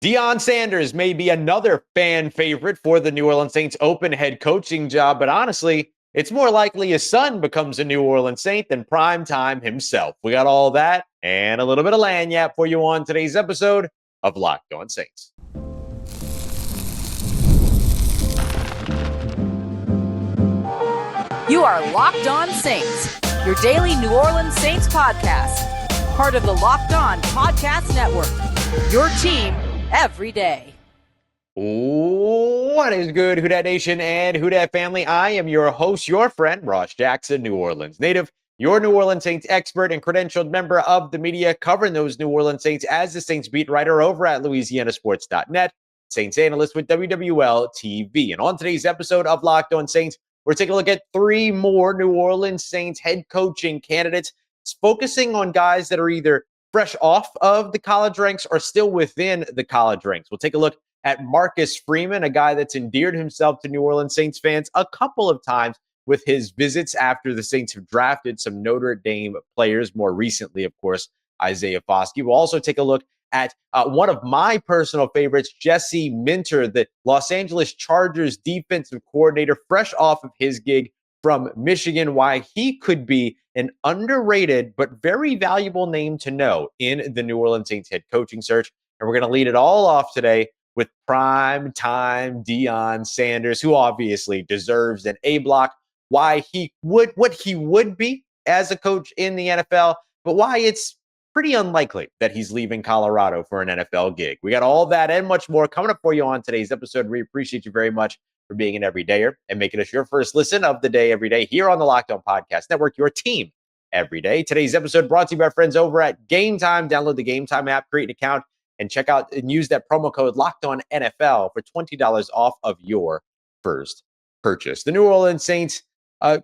Deion Sanders may be another fan favorite for the New Orleans Saints open head coaching job, but honestly, it's more likely his son becomes a New Orleans Saint than prime time himself. We got all that and a little bit of lagniappe for you on today's episode of Locked On Saints. You are Locked On Saints, your daily New Orleans Saints podcast, part of the Locked On Podcast Network, your team every day. What is good, Who Dat Nation and Who Dat family? I am your host, your friend, Ross Jackson, New Orleans native, your New Orleans Saints expert and credentialed member of the media covering those New Orleans Saints as the Saints beat writer over at LouisianaSports.net, Saints analyst with WWL TV. And on today's episode of Locked On Saints, we're taking a look at three more New Orleans Saints head coaching candidates, focusing on guys that are either fresh off of the college ranks or still within the college ranks. We'll take a look at Marcus Freeman, a guy that's endeared himself to New Orleans Saints fans a couple of times with his visits after the Saints have drafted some Notre Dame players, more recently, of course, Isaiah Foskey. We'll also take a look at one of my personal favorites, Jesse Minter, the Los Angeles Chargers defensive coordinator, fresh off of his gig from Michigan, why he could be an underrated but very valuable name to know in the New Orleans Saints head coaching search. And we're going to lead it all off today with prime time Deion Sanders, who obviously deserves an A block, why he would, what he would be as a coach in the NFL, but why it's pretty unlikely that he's leaving Colorado for an NFL gig. We got all that and much more coming up for you on today's episode. We appreciate you very much for being an everydayer and making us your first listen of the day every day here on the Locked On Podcast Network, your team every day. Today's episode brought to you by our friends over at Game Time. Download the Game Time app, create an account, and check out and use that promo code Locked On NFL for $20 off of your first purchase. The New Orleans Saints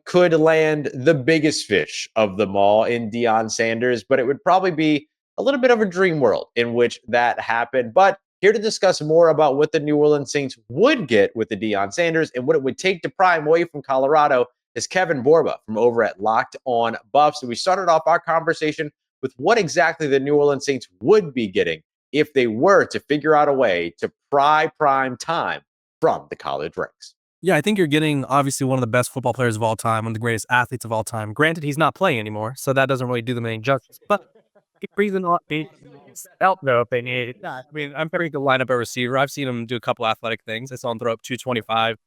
could land the biggest fish of them all in Deion Sanders, but it would probably be a little bit of a dream world in which that happened. But here to discuss more about what the New Orleans Saints would get with the Deion Sanders and what it would take to pry him away from Colorado is Kevin Borba from over at Locked On Buffs. So we started off our conversation with what exactly the New Orleans Saints would be getting if they were to figure out a way to pry prime time from the college ranks. Yeah, I think you're getting obviously one of the best football players of all time, one of the greatest athletes of all time. Granted, he's not playing anymore, so that doesn't really do them any justice. But reason help though if they need it. I mean, I'm very good lineup a receiver. I've seen him do a couple athletic things. I saw him throw up 225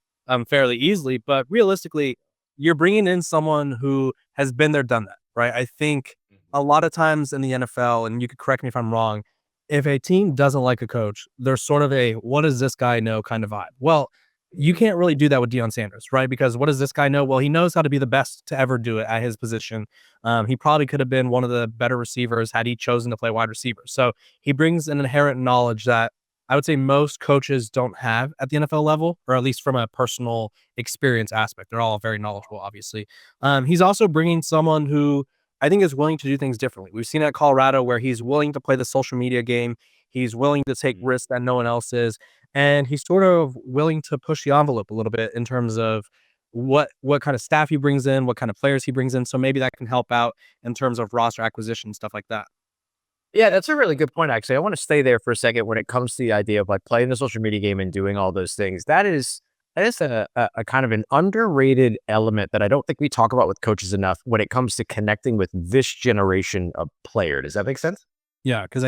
fairly easily. But realistically, you're bringing in someone who has been there, done that, right? I think a lot of times in the NFL, and you could correct me if I'm wrong, if a team doesn't like a coach, there's sort of a what does this guy know kind of vibe. Well, you can't really do that with Deion Sanders, right? Because what does this guy know? Well, he knows how to be the best to ever do it at his position. He probably could have been one of the better receivers had he chosen to play wide receiver. So he brings an inherent knowledge that I would say most coaches don't have at the NFL level, or at least from a personal experience aspect. They're all very knowledgeable, obviously. He's also bringing someone who I think is willing to do things differently. We've seen at Colorado where he's willing to play the social media game. He's willing to take risks that no one else is. And he's sort of willing to push the envelope a little bit in terms of what kind of staff he brings in, what kind of players he brings in. So maybe that can help out in terms of roster acquisition, stuff like that. Yeah, that's a really good point, actually. I want to stay there for a second when it comes to the idea of like playing the social media game and doing all those things. That is a kind of an underrated element that I don't think we talk about with coaches enough when it comes to connecting with this generation of player. Does that make sense? Yeah, because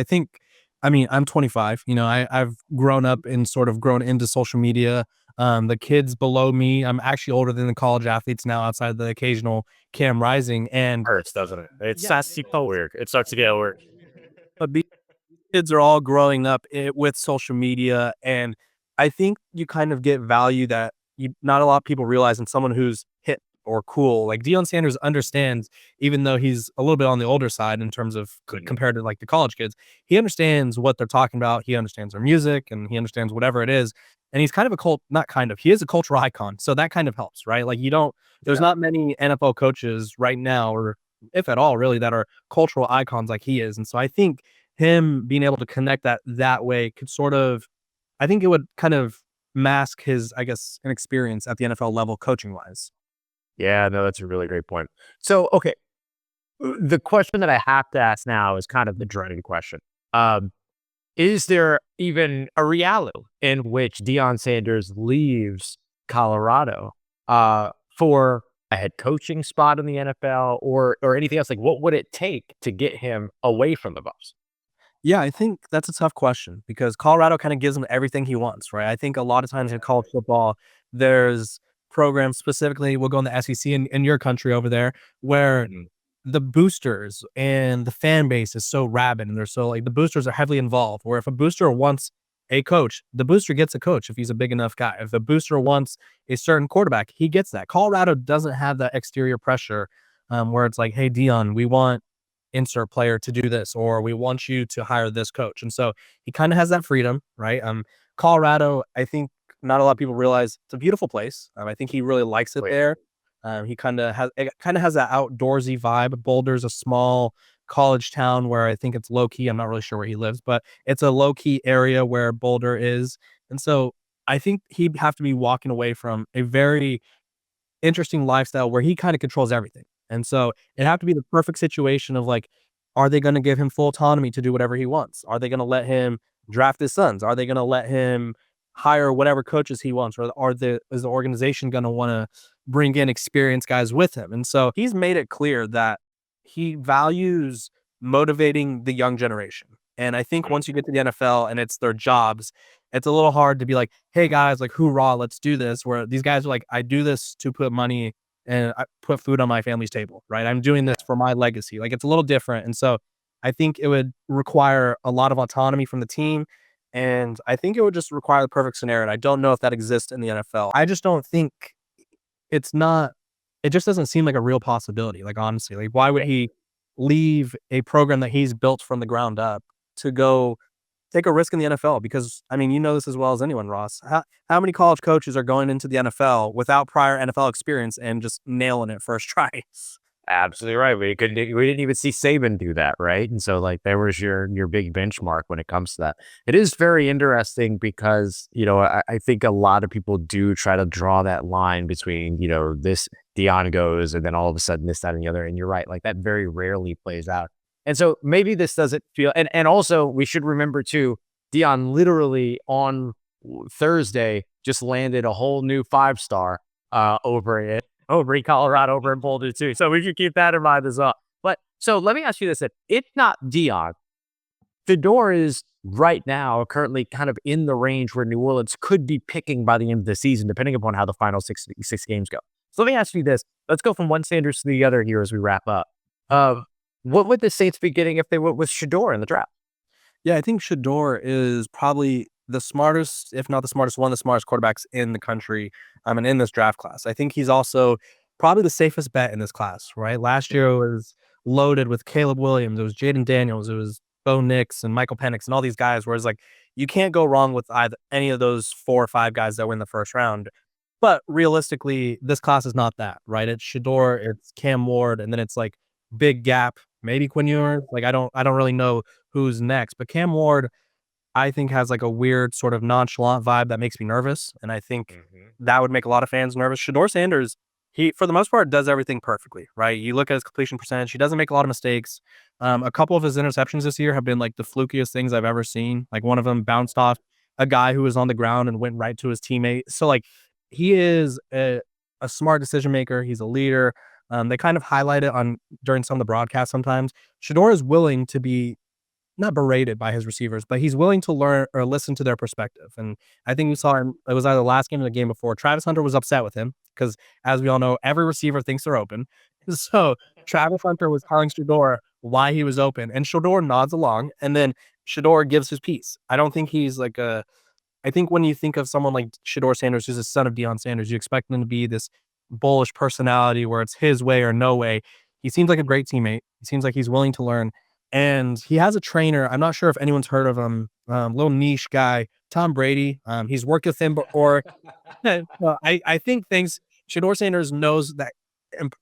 I mean, I'm 25. You know, I've grown up and sort of grown into social media. The kids below me, I'm actually older than the college athletes now outside the occasional Cam Rising. And Hurts, doesn't it? It starts to get weird. It starts to get weird. But these kids are all growing up with social media. And I think you kind of get value that not a lot of people realize in someone who's hip or cool. Like Deion Sanders understands, even though he's a little bit on the older side in terms of compared to like the college kids, he understands what they're talking about. He understands their music and he understands whatever it is. And he's kind of he is a cultural icon. So that kind of helps, right? Like there's not many NFL coaches right now, or if at all really, that are cultural icons like he is. And so I think him being able to connect that way could I think it would kind of mask his, I guess, inexperience at the NFL level coaching wise. Yeah, no, that's a really great point. So, okay, the question that I have to ask now is kind of the dreaded question. is there even a reality in which Deion Sanders leaves Colorado for a head coaching spot in the NFL or anything else? Like, what would it take to get him away from the Buffs? Yeah, I think that's a tough question because Colorado kind of gives him everything he wants, right? I think a lot of times in college football, there's programs specifically, we'll go in the SEC in your country over there, where the boosters and the fan base is so rabid and they're so like the boosters are heavily involved. Where if a booster wants a coach, the booster gets a coach if he's a big enough guy. If the booster wants a certain quarterback, he gets that. Colorado doesn't have that exterior pressure where it's like, hey, Dion, we want insert player to do this, or we want you to hire this coach. And so he kind of has that freedom, right? Colorado, I think not a lot of people realize it's a beautiful place. I think he really likes it there. He kind of has that outdoorsy vibe. Boulder's a small college town where I think it's low key. I'm not really sure where he lives, but it's a low key area where Boulder is. And so I think he'd have to be walking away from a very interesting lifestyle where he kind of controls everything. And so it'd have to be the perfect situation of like, are they going to give him full autonomy to do whatever he wants? Are they going to let him draft his sons? Are they going to let him hire whatever coaches he wants? Or is the organization going to want to bring in experienced guys with him? And so he's made it clear that he values motivating the young generation. And I think once you get to the NFL and it's their jobs, it's a little hard to be like, hey guys, like hoorah, let's do this. Where these guys are like, I do this to put money and I put food on my family's table, right? I'm doing this for my legacy. Like it's a little different. And so I think it would require a lot of autonomy from the team. And I think it would just require the perfect scenario. And I don't know if that exists in the NFL. I just don't think it just doesn't seem like a real possibility. Like honestly, like why would he leave a program that he's built from the ground up to go take a risk in the NFL? Because I mean, you know this as well as anyone, Ross. How many college coaches are going into the NFL without prior NFL experience and just nailing it first try? Absolutely right. We didn't even see Saban do that, right? And so like there was your big benchmark when it comes to that. It is very interesting because, I think a lot of people do try to draw that line between, this Deion goes and then all of a sudden this, that, and the other. And you're right, like that very rarely plays out. And so maybe this doesn't feel, and also we should remember too, Deion literally on Thursday just landed a whole new 5-star over in Colorado, over in Boulder too. So we should keep that in mind as well. But so let me ask you this: if not Deion, Fedor is right now currently kind of in the range where New Orleans could be picking by the end of the season, depending upon how the final six games go. So let me ask you this: let's go from one Sanders to the other here as we wrap up. What would the Saints be getting if they went with Shador in the draft? Yeah, I think Shador is probably the smartest, if not the smartest, one of the smartest quarterbacks in the country. And in this draft class, I think he's also probably the safest bet in this class. Right, last year was loaded with Caleb Williams, it was Jaden Daniels, it was Bo Nix and Michael Penix and all these guys. Whereas like you can't go wrong with either any of those 4 or 5 guys that were in the first round. But realistically, this class is not that, right? It's Shador, it's Cam Ward, and then it's like big gap, maybe Quinn Ewers. Like I don't really know who's next, but Cam Ward, I think has like a weird sort of nonchalant vibe that makes me nervous, and I think that would make a lot of fans nervous. Shador Sanders, he for the most part does everything perfectly, right? You look at his completion percentage; he doesn't make a lot of mistakes. A couple of his interceptions this year have been like the flukiest things I've ever seen. Like one of them bounced off a guy who was on the ground and went right to his teammate. So like he is a smart decision maker. He's a leader. They kind of highlight it during some of the broadcasts sometimes. Shador is willing to be not berated by his receivers, but he's willing to learn or listen to their perspective. And I think we saw him, it was either the last game or the game before. Travis Hunter was upset with him because, as we all know, every receiver thinks they're open. So Travis Hunter was telling Shador why he was open, and Shador nods along, and then Shador gives his piece. I don't think he's like I think when you think of someone like Shador Sanders, who's the son of Deion Sanders, you expect him to be this bullish personality where it's his way or no way. He seems like a great teammate. He seems like he's willing to learn. And he has a trainer. I'm not sure if anyone's heard of him. Little niche guy, Tom Brady. He's worked with him before. I think Shador Sanders knows that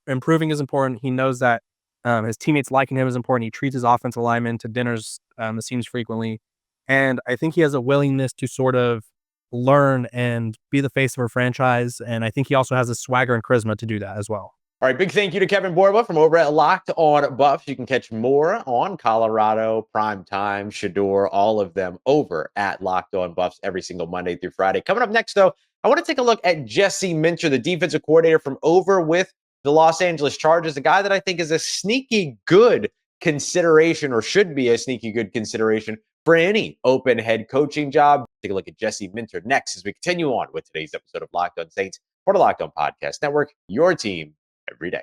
improving is important. He knows that his teammates liking him is important. He treats his offensive linemen to dinners, it seems frequently. And I think he has a willingness to sort of learn and be the face of a franchise. And I think he also has a swagger and charisma to do that as well. All right, big thank you to Kevin Borba from over at Locked On Buffs. You can catch more on Colorado, Primetime, Shador, all of them over at Locked On Buffs every single Monday through Friday. Coming up next, though, I want to take a look at Jesse Minter, the defensive coordinator from over with the Los Angeles Chargers, a guy that I think is a sneaky good consideration, or should be a sneaky good consideration for any open head coaching job. Take a look at Jesse Minter next as we continue on with today's episode of Locked On Saints for the Locked On Podcast Network, your team every day.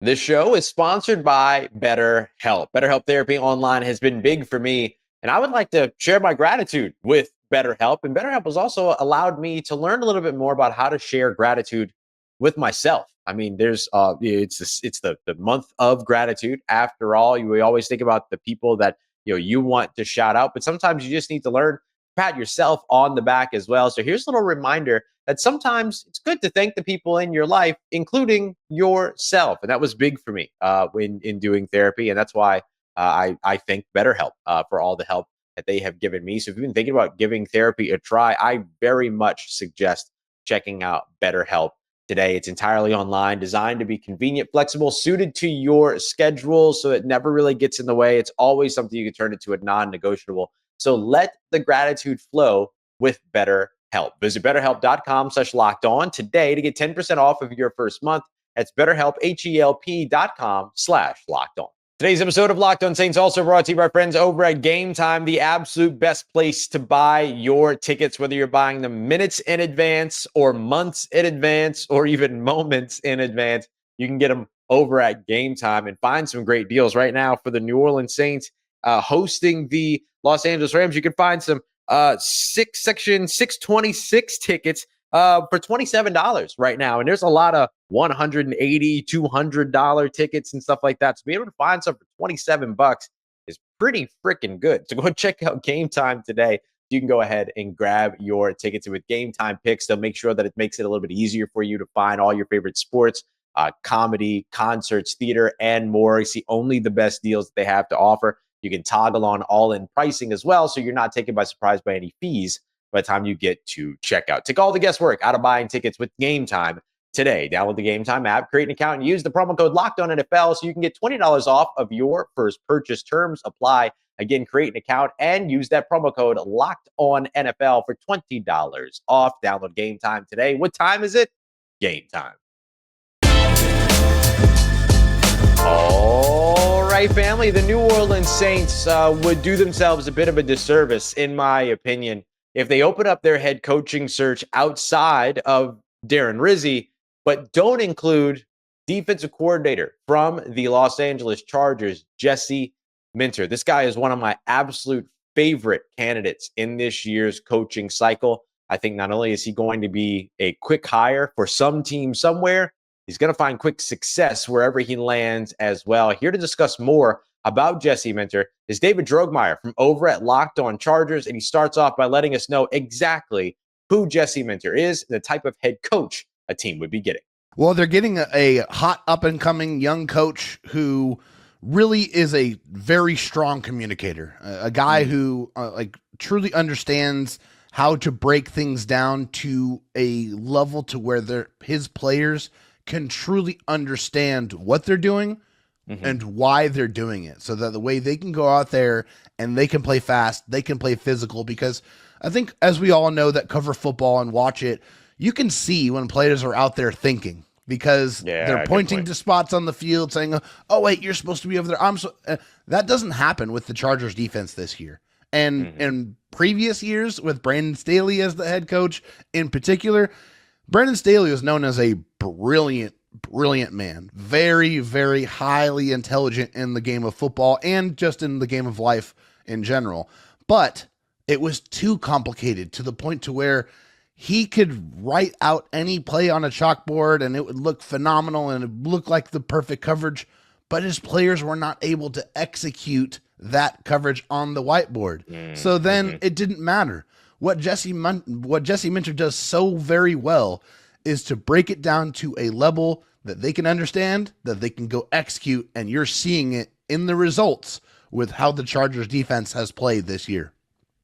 This show is sponsored by BetterHelp. BetterHelp Therapy Online has been big for me, and I would like to share my gratitude with BetterHelp. And BetterHelp has also allowed me to learn a little bit more about how to share gratitude with myself. I mean, there's it's the month of gratitude. After all, we always think about the people that you want to shout out, but sometimes you just need to learn, pat yourself on the back as well. So here's a little reminder that sometimes it's good to thank the people in your life, including yourself. And that was big for me in doing therapy. And that's why I thank BetterHelp for all the help that they have given me. So if you've been thinking about giving therapy a try, I very much suggest checking out BetterHelp today. It's entirely online, designed to be convenient, flexible, suited to your schedule, so it never really gets in the way. It's always something you can turn into a non-negotiable. So let the gratitude flow with BetterHelp. Visit BetterHelp.com/lockedon today to get 10% off of your first month. That's BetterHelp, HELP.com/lockedon. Today's episode of Locked On Saints also brought to you by our friends over at Game Time, the absolute best place to buy your tickets, whether you're buying them minutes in advance or months in advance or even moments in advance. You can get them over at Game Time and find some great deals right now for the New Orleans Saints hosting the Los Angeles Rams. You can find some section 626 tickets for $27 right now. And there's a lot of $180, $200 tickets and stuff like that. So be able to find some for $27 is pretty freaking good. So go check out Game Time today. You can go ahead and grab your tickets. And with Game Time picks, they'll make sure that it makes it a little bit easier for you to find all your favorite sports, comedy, concerts, theater, and more. You see only the best deals that they have to offer. You can toggle on all-in pricing as well, so you're not taken by surprise by any fees by the time you get to checkout. Take all the guesswork out of buying tickets with Game Time today. Download the Game Time app, create an account, and use the promo code LOCKEDONNFL so you can get $20 off of your first purchase. Terms apply. Again, create an account and use that promo code LOCKEDONNFL for $20 off. Download Game Time today. What time is it? Game time. All right, family. The New Orleans Saints would do themselves a bit of a disservice, in my opinion, if they open up their head coaching search outside of Darren Rizzi, but don't include defensive coordinator from the Los Angeles Chargers, Jesse Minter. This guy is one of my absolute favorite candidates in this year's coaching cycle. I think not only is he going to be a quick hire for some team somewhere, he's going to find quick success wherever he lands as well. Here to discuss more about Jesse Minter is David Drogmeyer from over at Locked On Chargers, and he starts off by letting us know exactly who Jesse Minter is and the type of head coach a team would be getting. Well, they're getting a hot up-and-coming young coach who really is a very strong communicator, a guy who truly understands how to break things down to a level to where his players can truly understand what they're doing and why they're doing it, so that the way they can go out there and they can play fast, they can play physical, because I think, as we all know that cover football and watch it, you can see when players are out there thinking, because they're pointing to spots on the field saying, oh, wait, you're supposed to be over there. That doesn't happen with the Chargers defense this year. And in previous years with Brandon Staley as the head coach in particular, Brandon Staley was known as a brilliant man, very, very highly intelligent in the game of football and just in the game of life in general. But it was too complicated to the point to where he could write out any play on a chalkboard and it would look phenomenal and it would look like the perfect coverage, but his players were not able to execute that coverage on the whiteboard. So then it didn't matter. What Jesse Minter does so very well is to break it down to a level that they can understand, that they can go execute, and you're seeing it in the results with how the Chargers defense has played this year.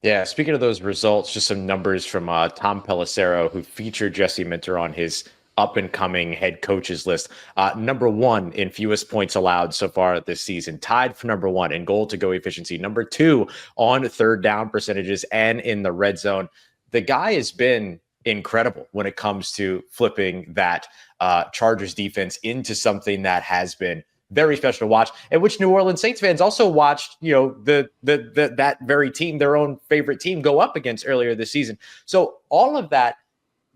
Yeah, speaking of those results, just some numbers from Tom Pelissero, who featured Jesse Minter on his up-and-coming head coaches list. Number one in fewest points allowed so far this season, tied for number one in goal-to-go efficiency. Number two on third down percentages and in the red zone. The guy has been incredible when it comes to flipping that Chargers defense into something that has been very special to watch, and which New Orleans Saints fans also watched, that very team, their own favorite team, go up against earlier this season. So all of that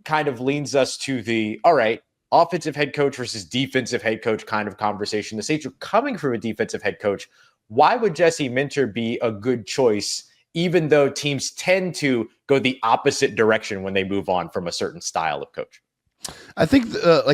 kind of leans us to the, all right, offensive head coach versus defensive head coach kind of conversation. The Saints are coming from a defensive head coach. Why would Jesse Minter be a good choice, even though teams tend to go the opposite direction when they move on from a certain style of coach? I think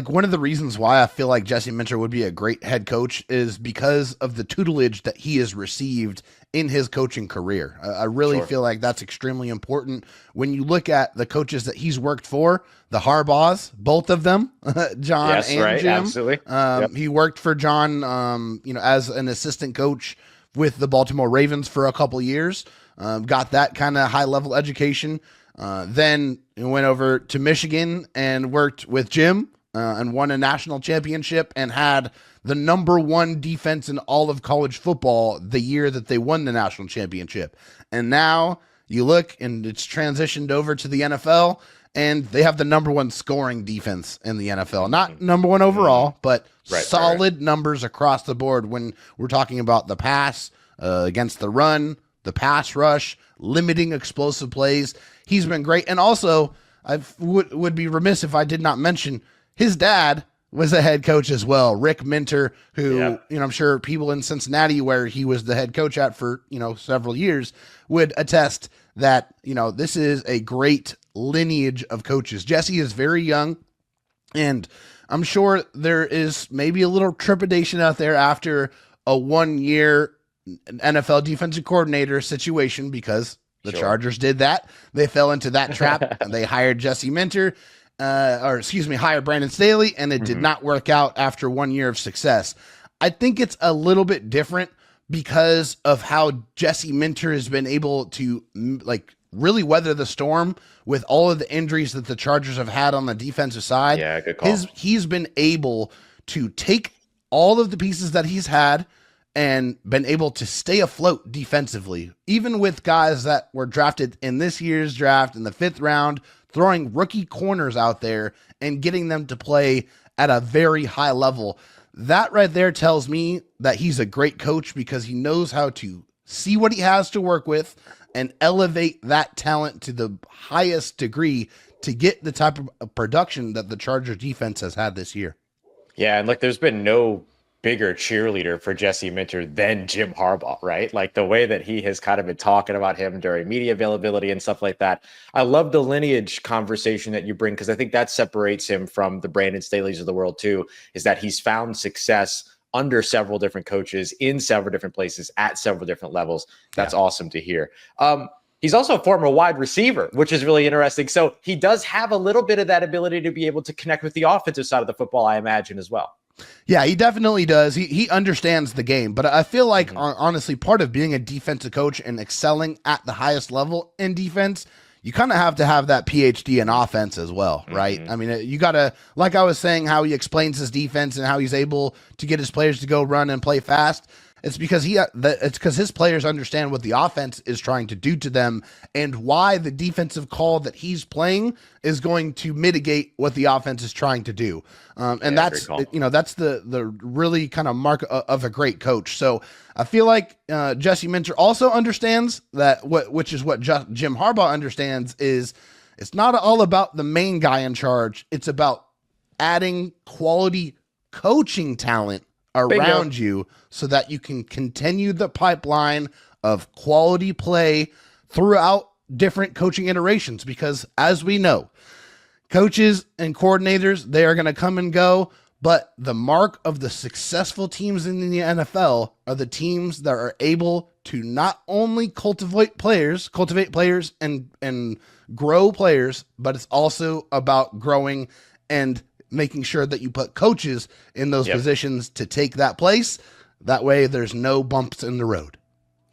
one of the reasons why I feel like Jesse Minter would be a great head coach is because of the tutelage that he has received in his coaching career. I really feel like that's extremely important when you look at the coaches that he's worked for, the Harbaughs, both of them, John and Jim. Absolutely. He worked for John, as an assistant coach with the Baltimore Ravens for a couple years, got that kind of high level education. Then went over to Michigan and worked with Jim and won a national championship and had the number one defense in all of college football the year that they won the national championship. And now you look and it's transitioned over to the NFL and they have the number one scoring defense in the NFL. Not number one overall, but solid numbers across the board when we're talking about the pass against the run, the pass rush, limiting explosive plays. He's been great. And also, I would be remiss if I did not mention his dad was a head coach as well, Rick Minter, who, I'm sure people in Cincinnati, where he was the head coach at for, several years, would attest that, this is a great lineage of coaches. Jesse is very young, and I'm sure there is maybe a little trepidation out there after a 1-year NFL defensive coordinator situation because the Chargers did that. They fell into that trap and they hired Jesse Minter, hired Brandon Staley, and it did not work out after 1 year of success. I think it's a little bit different because of how Jesse Minter has been able to really weather the storm with all of the injuries that the Chargers have had on the defensive side. Yeah, good call. He's been able to take all of the pieces that he's had and been able to stay afloat defensively, even with guys that were drafted in this year's draft in the 5th round, throwing rookie corners out there and getting them to play at a very high level. That right there tells me that he's a great coach because he knows how to see what he has to work with and elevate that talent to the highest degree to get the type of production that the Chargers defense has had this year. Yeah, and there's been no bigger cheerleader for Jesse Minter than Jim Harbaugh, right? Like the way that he has kind of been talking about him during media availability and stuff like that. I love the lineage conversation that you bring because I think that separates him from the Brandon Staley's of the world too, is that he's found success under several different coaches in several different places at several different levels. That's awesome to hear. He's also a former wide receiver, which is really interesting. So he does have a little bit of that ability to be able to connect with the offensive side of the football, I imagine, as well. Yeah, he definitely does. He understands the game, but I feel like honestly, part of being a defensive coach and excelling at the highest level in defense, you kind of have to have that PhD in offense as well, right? I mean, you got to, like I was saying, how he explains his defense and how he's able to get his players to go run and play fast. It's because his players understand what the offense is trying to do to them and why the defensive call that he's playing is going to mitigate what the offense is trying to do. And that's the really kind of mark of a great coach. So I feel like Jesse Minter also understands that which is what Jim Harbaugh understands is it's not all about the main guy in charge. It's about adding quality coaching talent around you so that you can continue the pipeline of quality play throughout different coaching iterations. Because as we know, coaches and coordinators, they are going to come and go, but the mark of the successful teams in the NFL are the teams that are able to not only cultivate players and grow players, but it's also about growing and making sure that you put coaches in those positions to take that place. That way there's no bumps in the road.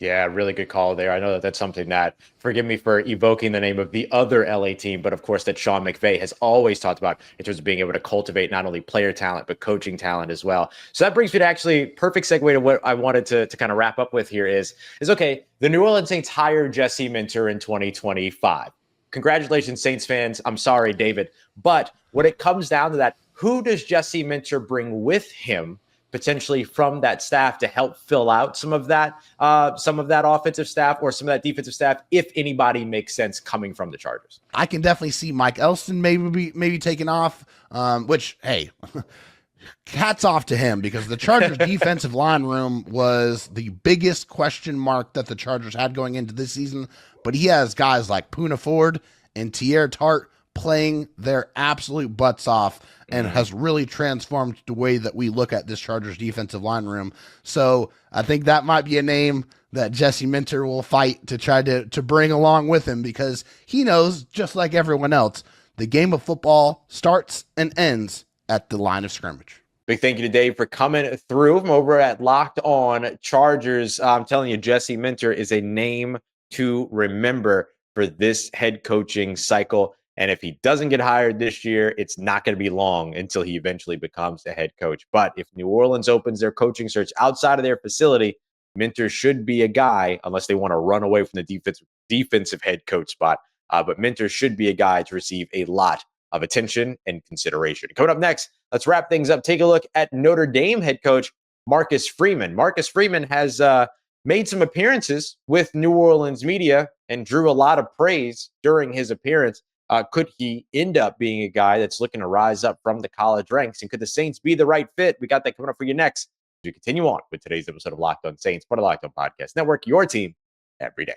Yeah, really good call there. I know that that's something that, forgive me for evoking the name of the other LA team, but of course that Sean McVay has always talked about in terms of being able to cultivate not only player talent, but coaching talent as well. So that brings me to actually perfect segue to what I wanted to kind of wrap up with here is okay, the New Orleans Saints hired Jesse Minter in 2025. Congratulations, Saints fans. I'm sorry, David. But when it comes down to that, who does Jesse Minter bring with him potentially from that staff to help fill out some of that offensive staff or some of that defensive staff, if anybody makes sense coming from the Chargers? I can definitely see Mike Elston maybe taking off, which, hey, hats off to him, because the Chargers defensive line room was the biggest question mark that the Chargers had going into this season. But he has guys like Poona Ford and Tier Tart playing their absolute butts off and has really transformed the way that we look at this Chargers defensive line room. So I think that might be a name that Jesse Minter will fight to try to bring along with him, because he knows, just like everyone else, the game of football starts and ends at the line of scrimmage. Big thank you to Dave for coming through from over at Locked On Chargers. I'm telling you, Jesse Minter is a name to remember for this head coaching cycle. And if he doesn't get hired this year, it's not going to be long until he eventually becomes the head coach. But if New Orleans opens their coaching search outside of their facility, Minter should be a guy, unless they want to run away from the defensive head coach spot. But Minter should be a guy to receive a lot of attention and consideration. Coming up next, let's wrap things up. Take a look at Notre Dame head coach Marcus Freeman. Marcus Freeman has made some appearances with New Orleans media and drew a lot of praise during his appearance. Could he end up being a guy that's looking to rise up from the college ranks? And could the Saints be the right fit? We got that coming up for you next as we continue on with today's episode of Locked On Saints, part of Locked On Podcast Network, your team every day.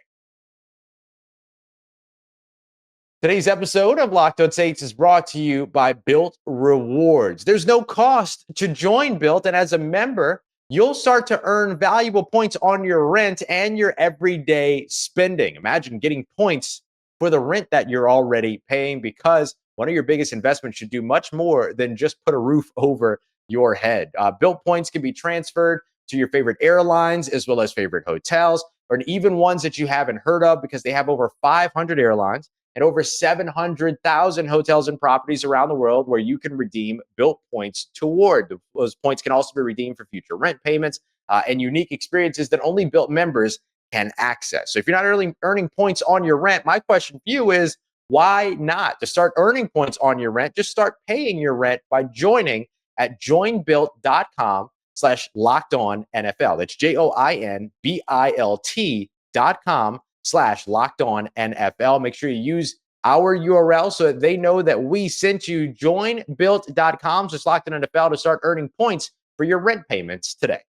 Today's episode of Locked On Saints is brought to you by Built Rewards. There's no cost to join Built, and as a member, you'll start to earn valuable points on your rent and your everyday spending. Imagine getting points for the rent that you're already paying, because one of your biggest investments should do much more than just put a roof over your head. Built points can be transferred to your favorite airlines as well as favorite hotels, or even ones that you haven't heard of, because they have over 500 airlines and over 700,000 hotels and properties around the world where you can redeem Built points toward. Those points can also be redeemed for future rent payments and unique experiences that only Built members can access. So if you're not earning points on your rent, my question for you is, why not? To start earning points on your rent, just start paying your rent by joining at joinbuilt.com/lockedonnfl. That's joinbilt.com/lockedonnfl. Make sure you use our URL so that they know that we sent you. Joinbuilt.com/lockedonnfl to start earning points for your rent payments today.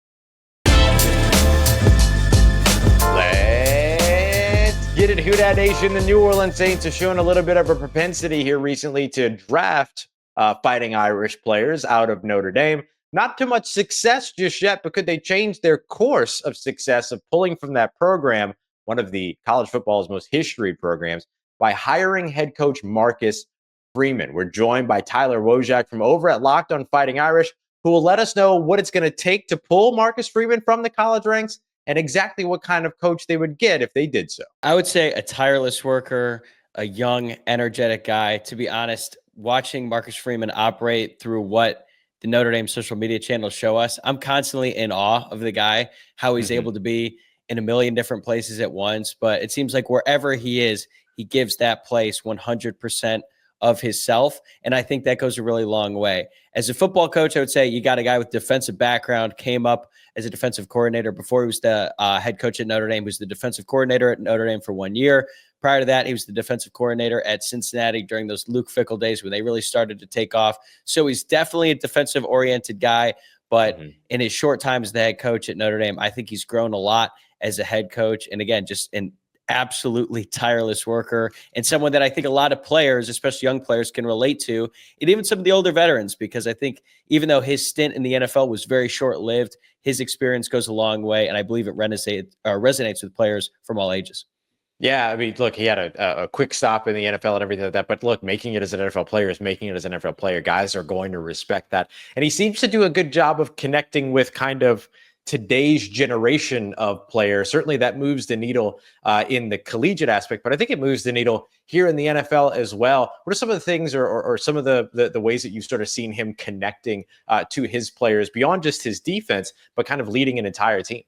Let's get it, Who Dat Nation. The New Orleans Saints are showing a little bit of a propensity here recently to draft Fighting Irish players out of Notre Dame. Not too much success just yet, but could they change their course of success of pulling from that program, one of the college football's most history programs, by hiring head coach Marcus Freeman? We're joined by Tyler Wojak from over at Locked On Fighting Irish, who will let us know what it's going to take to pull Marcus Freeman from the college ranks and exactly what kind of coach they would get if they did so. I would say a tireless worker, a young, energetic guy. To be honest, watching Marcus Freeman operate through what the Notre Dame social media channels show us, I'm constantly in awe of the guy, how he's able to be in a million different places at once. But it seems like wherever he is, he gives that place 100% of himself. And I think that goes a really long way. As a football coach, I would say you got a guy with defensive background, came up as a defensive coordinator before he was the head coach at Notre Dame. He was the defensive coordinator at Notre Dame for 1 year. Prior to that, he was the defensive coordinator at Cincinnati during those Luke Fickell days when they really started to take off. So he's definitely a defensive-oriented guy. But in his short time as the head coach at Notre Dame, I think he's grown a lot as a head coach. And again, just an absolutely tireless worker and someone that I think a lot of players, especially young players, can relate to, and even some of the older veterans, because I think even though his stint in the NFL was very short-lived, his experience goes a long way, and I believe it resonates with players from all ages. Yeah, I mean, look, he had a quick stop in the NFL and everything like that. But look, making it as an NFL player is making it as an NFL player. Guys are going to respect that. And he seems to do a good job of connecting with kind of today's generation of players. Certainly that moves the needle in the collegiate aspect, but I think it moves the needle here in the NFL as well. What are some of the things or some of the ways that you've sort of seen him connecting to his players beyond just his defense, but kind of leading an entire team?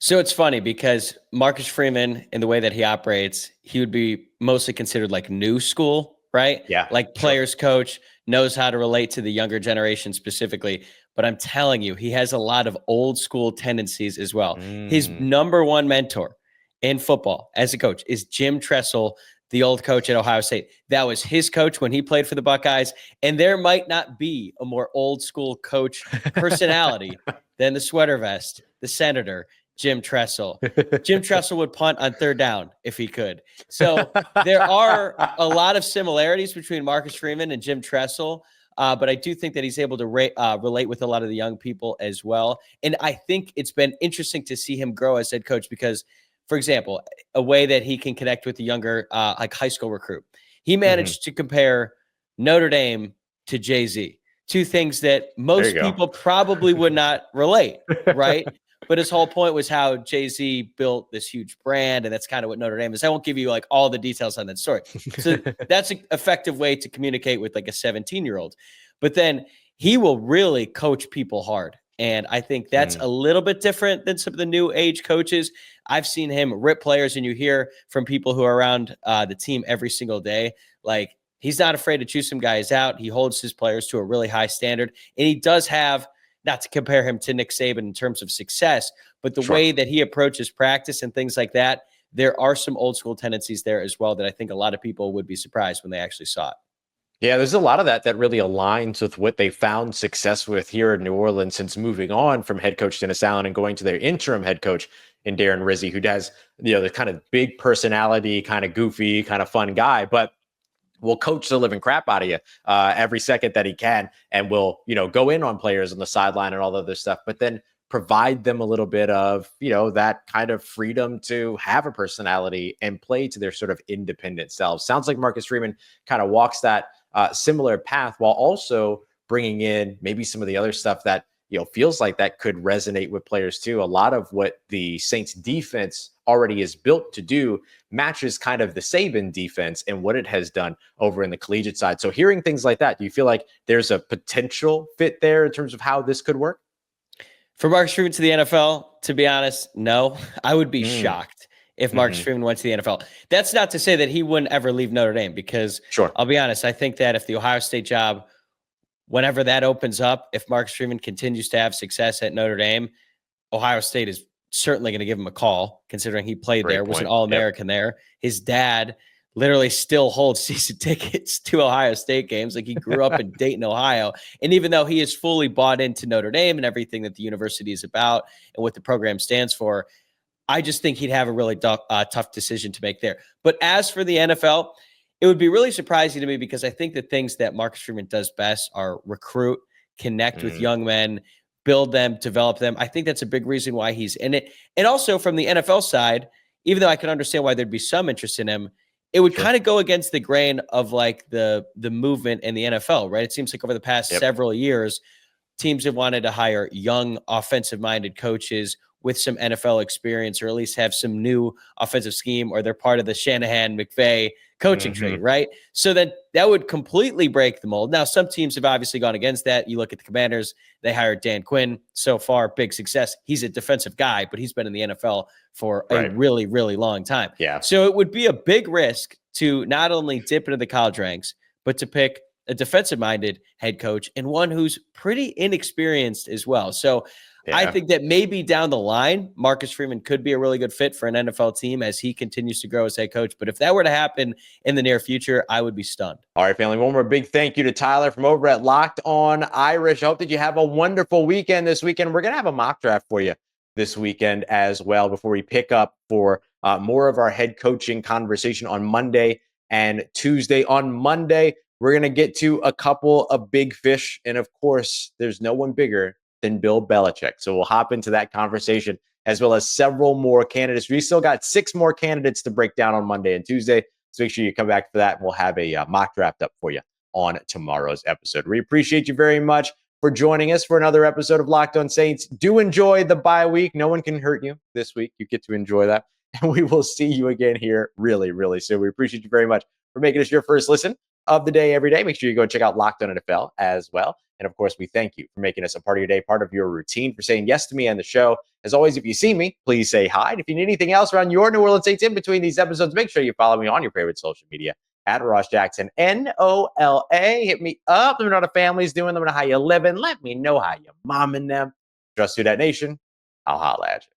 So it's funny because Marcus Freeman, in the way that he operates, he would be mostly considered like new school, right? Yeah, Like players coach, knows how to relate to the younger generation specifically. But I'm telling you, he has a lot of old school tendencies as well. His number one mentor in football as a coach is Jim Tressel, the old coach at Ohio State. That was his coach when he played for the Buckeyes. And there might not be a more old school coach personality than the sweater vest, the senator, Jim Tressel. Jim Tressel would punt on third down if he could. So there are a lot of similarities between Marcus Freeman and Jim Tressel. But I do think that he's able to relate with a lot of the young people as well. And I think it's been interesting to see him grow as head coach because, for example, a way that he can connect with the younger, like high school recruit. He managed to compare Notre Dame to Jay-Z, two things that most people probably would not relate, right? But his whole point was how Jay-Z built this huge brand, and that's kind of what Notre Dame is. I won't give you like all the details on that story. So that's an effective way to communicate with like a 17-year-old. But then he will really coach people hard. And I think that's a little bit different than some of the new age coaches. I've seen him rip players, and you hear from people who are around the team every single day, like he's not afraid to choose some guys out. He holds his players to a really high standard, and he does have, not to compare him to Nick Saban in terms of success, but the way that he approaches practice and things like that, there are some old school tendencies there as well that I think a lot of people would be surprised when they actually saw it. Yeah, there's a lot of that really aligns with what they found success with here in New Orleans since moving on from head coach Dennis Allen and going to their interim head coach in Darren Rizzi, who does, the kind of big personality, kind of goofy, kind of fun guy, but will coach the living crap out of you every second that he can, and will, go in on players on the sideline and all the other stuff, but then provide them a little bit of, that kind of freedom to have a personality and play to their sort of independent selves. Sounds like Marcus Freeman kind of walks that similar path while also bringing in maybe some of the other stuff that, feels like that could resonate with players too. A lot of what the Saints defense already is built to do matches kind of the Saban defense and what it has done over in the collegiate side. So hearing things like that, do you feel like there's a potential fit there in terms of how this could work? For Marcus Freeman to the NFL, to be honest, no. I would be shocked if Marcus Freeman went to the NFL. That's not to say that he wouldn't ever leave Notre Dame, because I'll be honest, I think that if the Ohio State job, whenever that opens up, if Marcus Freeman continues to have success at Notre Dame, Ohio State is certainly going to give him a call, considering he played there, was an All-American there. His dad literally still holds season tickets to Ohio State games. Like, he grew up in Dayton, Ohio. And even though he is fully bought into Notre Dame and everything that the university is about and what the program stands for, I just think he'd have a really tough decision to make there. But as for the NFL, it would be really surprising to me, because I think the things that Marcus Freeman does best are recruit, connect with young men, build them, develop them. I think that's a big reason why he's in it. And also from the NFL side, even though I can understand why there'd be some interest in him, it would kind of go against the grain of like the movement in the NFL, right? It seems like over the past several years, teams have wanted to hire young offensive-minded coaches with some NFL experience, or at least have some new offensive scheme, or they're part of the Shanahan-McVay coaching tree, right? So that would completely break the mold. Now, some teams have obviously gone against that. You look at the Commanders, they hired Dan Quinn. So far, big success. He's a defensive guy, but he's been in the NFL for a really, really long time. Yeah. So it would be a big risk to not only dip into the college ranks, but to pick a defensive-minded head coach, and one who's pretty inexperienced as well. So I think that maybe down the line, Marcus Freeman could be a really good fit for an NFL team as he continues to grow as head coach. But if that were to happen in the near future, I would be stunned. All right, family. One more big thank you to Tyler from over at Locked On Irish. I hope that you have a wonderful weekend this weekend. We're going to have a mock draft for you this weekend as well before we pick up for more of our head coaching conversation on Monday and Tuesday. On Monday, we're going to get to a couple of big fish. And of course, there's no one bigger than Bill Belichick. So we'll hop into that conversation, as well as several more candidates. We still got 6 more candidates to break down on Monday and Tuesday. So make sure you come back for that, and we'll have a mock draft up for you on tomorrow's episode. We appreciate you very much for joining us for another episode of Locked On Saints. Do enjoy the bye week. No one can hurt you this week. You get to enjoy that. And we will see you again here really, really soon. We appreciate you very much for making us your first listen of the day every day. Make sure you go check out Locked On NFL as well. And of course, we thank you for making us a part of your day, part of your routine, for saying yes to me on the show. As always, if you see me, please say hi. And if you need anything else around your New Orleans Saints in between these episodes, make sure you follow me on your favorite social media at Ross Jackson, NOLA. Hit me up. Let me know how the family's doing. Let me know how you're living. Let me know how you're momming them. Trust Who Dat Nation. I'll holla at you.